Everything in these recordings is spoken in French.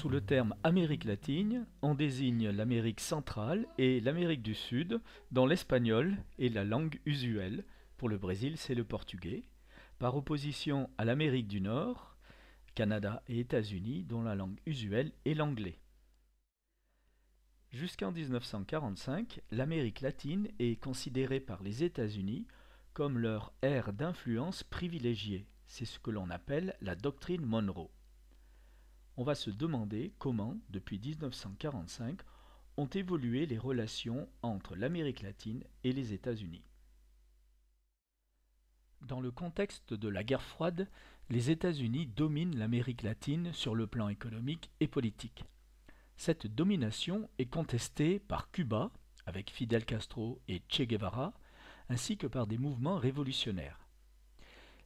Sous le terme Amérique latine, on désigne l'Amérique centrale et l'Amérique du Sud, dont l'espagnol est la langue usuelle. Pour le Brésil, c'est le portugais, par opposition à l'Amérique du Nord, Canada et États-Unis, dont la langue usuelle est l'anglais. Jusqu'en 1945, l'Amérique latine est considérée par les États-Unis comme leur aire d'influence privilégiée. C'est ce que l'on appelle la doctrine Monroe. On va se demander comment, depuis 1945, ont évolué les relations entre l'Amérique latine et les États-Unis. Dans le contexte de la guerre froide, les États-Unis dominent l'Amérique latine sur le plan économique et politique. Cette domination est contestée par Cuba, avec Fidel Castro et Che Guevara, ainsi que par des mouvements révolutionnaires.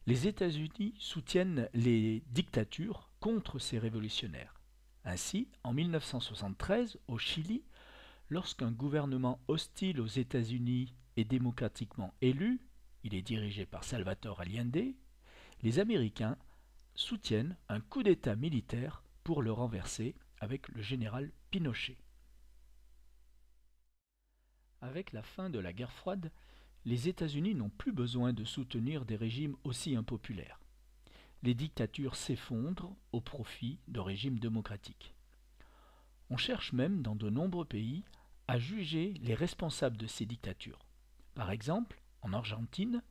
Les États-Unis soutiennent les dictatures contre ces révolutionnaires. Ainsi, en 1973, au Chili, lorsqu'un gouvernement hostile aux États-Unis est démocratiquement élu, il est dirigé par Salvador Allende, les Américains soutiennent un coup d'État militaire pour le renverser avec le général Pinochet. Avec la fin de la guerre froide, les États-Unis n'ont plus besoin de soutenir des régimes aussi impopulaires. Les dictatures s'effondrent au profit de régimes démocratiques. On cherche même dans de nombreux pays à juger les responsables de ces dictatures. Par exemple, en Argentine,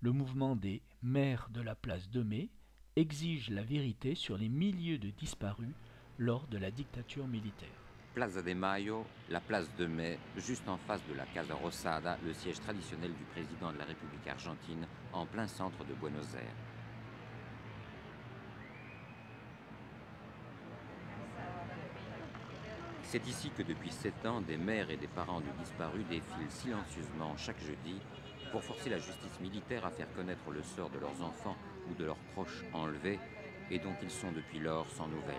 le mouvement des Mères de la place de Mai exige la vérité sur les milliers de disparus lors de la dictature militaire. Plaza de Mayo, la place de Mai, juste en face de la Casa Rosada, le siège traditionnel du président de la République argentine, en plein centre de Buenos Aires. C'est ici que depuis 7 ans, des mères et des parents de disparus défilent silencieusement chaque jeudi pour forcer la justice militaire à faire connaître le sort de leurs enfants ou de leurs proches enlevés et dont ils sont depuis lors sans nouvelles.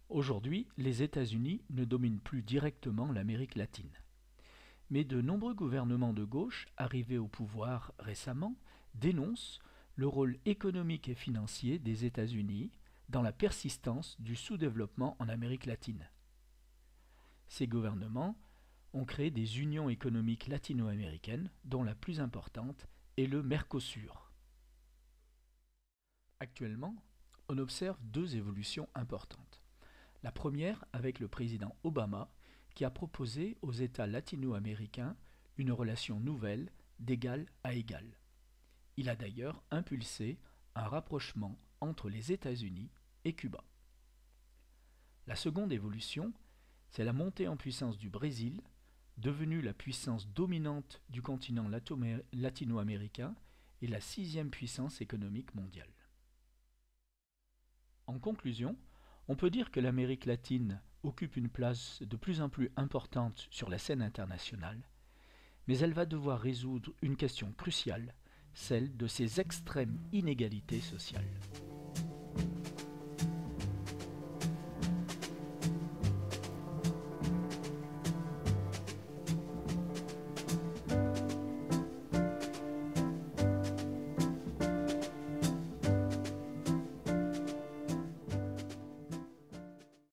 Aujourd'hui, les États-Unis ne dominent plus directement l'Amérique latine. Mais de nombreux gouvernements de gauche, arrivés au pouvoir récemment, dénoncent le rôle économique et financier des États-Unis dans la persistance du sous-développement en Amérique latine. Ces gouvernements ont créé des unions économiques latino-américaines, dont la plus importante est le Mercosur. Actuellement, on observe deux évolutions importantes. La première avec le président Obama, qui a proposé aux États latino-américains une relation nouvelle d'égal à égal. Il a d'ailleurs impulsé un rapprochement entre les États-Unis et Cuba. La seconde évolution, c'est la montée en puissance du Brésil, devenu la puissance dominante du continent latino-américain et la 6e puissance économique mondiale. En conclusion, on peut dire que l'Amérique latine occupe une place de plus en plus importante sur la scène internationale, mais elle va devoir résoudre une question cruciale, celle de ses extrêmes inégalités sociales.